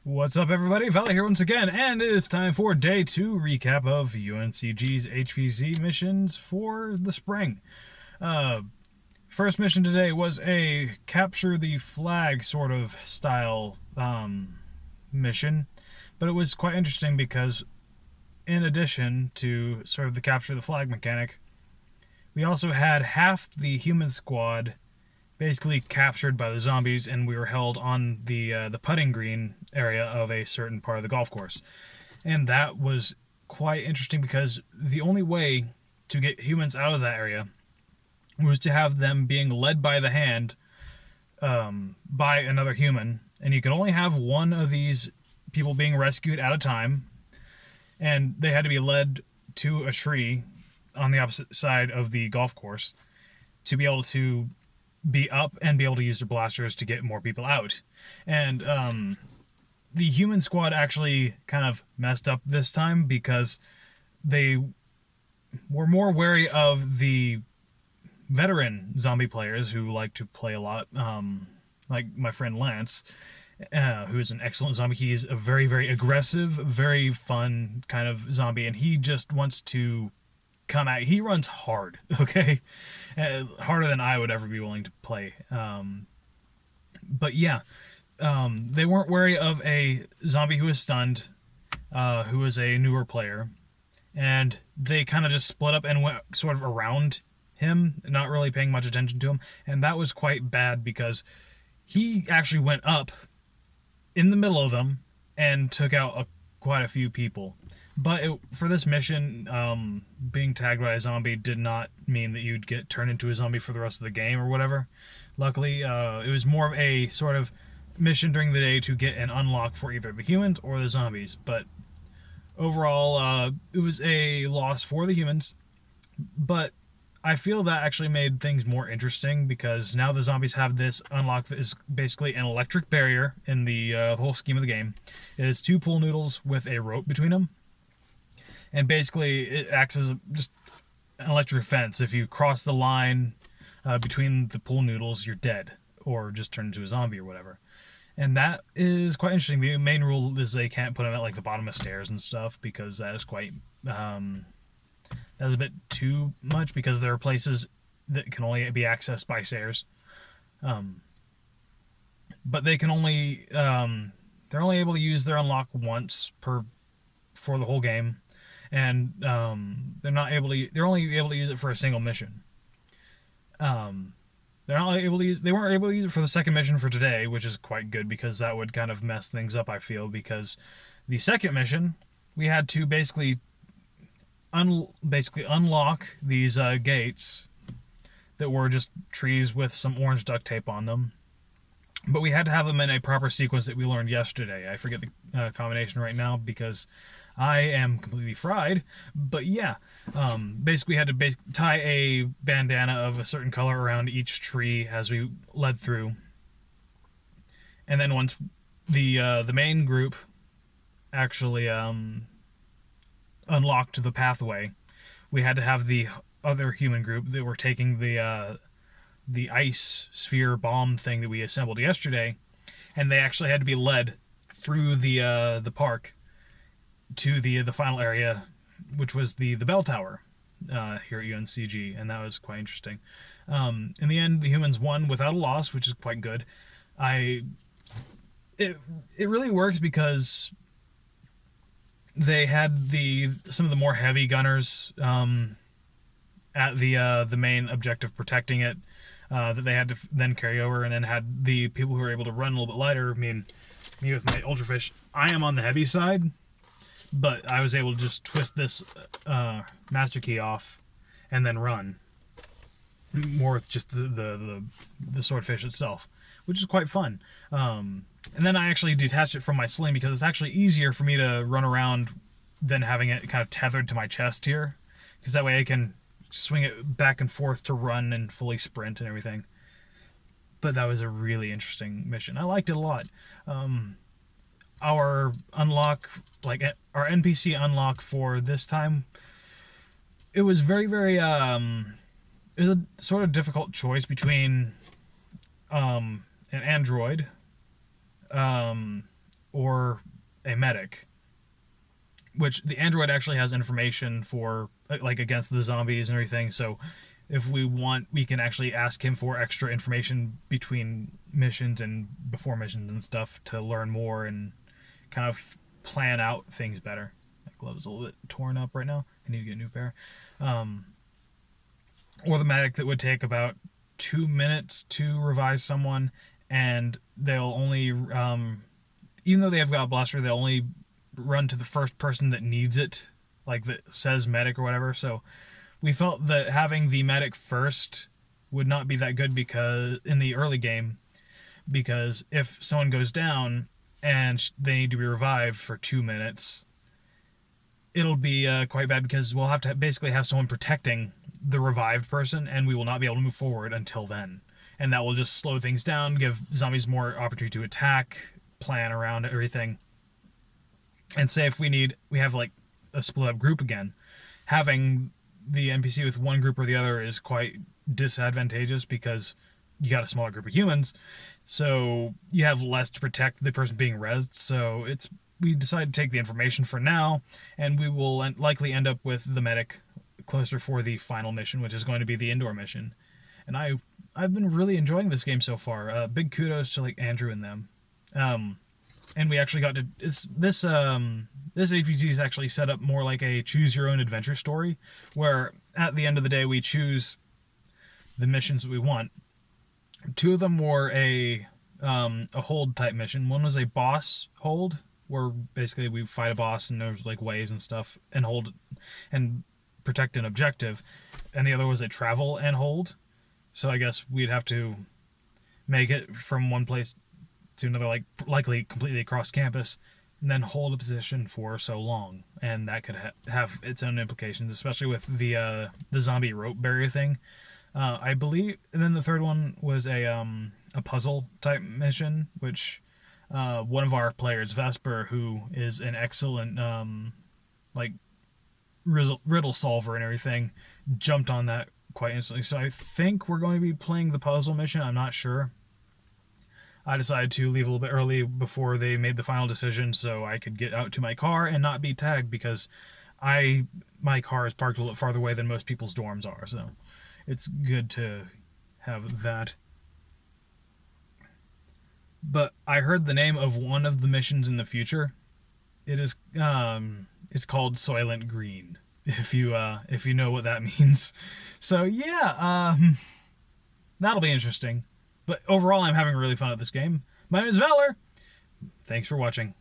What's up, everybody? Valley here once again, and it is time for day 2 recap of UNCG's HvZ missions for the spring. First mission today was a capture the flag sort of style mission, but it was quite interesting because in addition to sort of the capture the flag mechanic, we also had half the human squad basically captured by the zombies, and we were held on the putting green area of a certain part of the golf course. And that was quite interesting because the only way to get humans out of that area was to have them being led by the hand by another human, and you could only have one of these people being rescued at a time, and they had to be led to a tree on the opposite side of the golf course to be able to be up and be able to use their blasters to get more people out. And the human squad actually kind of messed up this time because they were more wary of the veteran zombie players who like to play a lot, like my friend Lance, who is an excellent zombie. He is a very, very aggressive, very fun kind of zombie, and he just wants to come out. He runs hard, okay? Harder than I would ever be willing to play. But yeah, they weren't wary of a zombie who was stunned, who was a newer player, and they kind of just split up and went sort of around him, not really paying much attention to him, and that was quite bad because he actually went up in the middle of them and took out quite a few people. But for this mission, being tagged by a zombie did not mean that you'd get turned into a zombie for the rest of the game or whatever. Luckily, it was more of a sort of mission during the day to get an unlock for either the humans or the zombies. But overall, it was a loss for the humans. But I feel that actually made things more interesting because now the zombies have this unlock that is basically an electric barrier in the whole scheme of the game. It is 2 pool noodles with a rope between them. And basically, it acts as just an electric fence. If you cross the line between the pool noodles, you're dead, or just turn into a zombie or whatever. And that is quite interesting. The main rule is they can't put them at like the bottom of stairs and stuff because that is quite that's a bit too much because there are places that can only be accessed by stairs. But they can only they're only able to use their unlock once for the whole game. And they're only able to use it for a single mission. They weren't able to use it for the second mission for today, which is quite good because that would kind of mess things up, I feel, because the second mission we had to basically unlock these gates that were just trees with some orange duct tape on them. But we had to have them in a proper sequence that we learned yesterday. I forget the combination right now because I am completely fried. But yeah, basically we had to tie a bandana of a certain color around each tree as we led through. And then once the main group actually unlocked the pathway, we had to have the other human group that were taking the ice sphere bomb thing that we assembled yesterday, and they actually had to be led through the park to the final area, which was the bell tower here at UNCG, and that was quite interesting. In the end, the humans won without a loss, which is quite good. It really works because they had some of the more heavy gunners at the main objective protecting it, that they had to then carry over, and then had the people who were able to run a little bit lighter. I mean, me with my ultrafish, I am on the heavy side, but I was able to just twist this master key off and then run more with just the swordfish itself, which is quite fun. And then I actually detached it from my sling because it's actually easier for me to run around than having it kind of tethered to my chest here, because that way I can swing it back and forth to run and fully sprint and everything. But that was a really interesting mission. I liked it a lot. Our unlock, like our NPC unlock for this time, it was very, very, it was a sort of difficult choice between an android or a medic, which the android actually has information for, like, against the zombies and everything. So if we want, we can actually ask him for extra information between missions and before missions and stuff to learn more and kind of plan out things better. My glove's a little bit torn up right now. I need to get a new pair. Or the medic that would take about 2 minutes to revive someone, and they'll only, even though they have got a blaster, they'll only run to the first person that needs it, like that says medic or whatever. So we felt that having the medic first would not be that good because in the early game, because if someone goes down and they need to be revived for 2 minutes, it'll be quite bad because we'll have to basically have someone protecting the revived person, and we will not be able to move forward until then. And that will just slow things down, give zombies more opportunity to attack, plan around everything. And say if we have like a split up group again, having the NPC with one group or the other is quite disadvantageous because you got a smaller group of humans, so you have less to protect the person being rezzed. So we decided to take the information for now, and we will likely end up with the medic closer for the final mission, which is going to be the indoor mission. And I've been really enjoying this game so far. Big kudos to like Andrew and them. And we actually got to this HvZ is actually set up more like a choose your own adventure story, where at the end of the day we choose the missions that we want. 2 of them were a hold type mission. One was a boss hold, where basically we fight a boss and there's like waves and stuff and hold and protect an objective, and the other was a travel and hold. So I guess we'd have to make it from one place to another, like likely completely across campus, and then hold a position for so long, and that could have its own implications, especially with the zombie rope barrier thing. I believe, and then the third one was a puzzle type mission, which one of our players, Vesper, who is an excellent like riddle solver and everything, jumped on that quite instantly. So I think we're going to be playing the puzzle mission. I'm not sure. I decided to leave a little bit early before they made the final decision so I could get out to my car and not be tagged, because my car is parked a little farther away than most people's dorms are. So it's good to have that. But I heard the name of one of the missions in the future. It is it's called Soylent Green, if you know what that means. So yeah, that'll be interesting. But overall, I'm having really fun at this game. My name is Valor. Thanks for watching.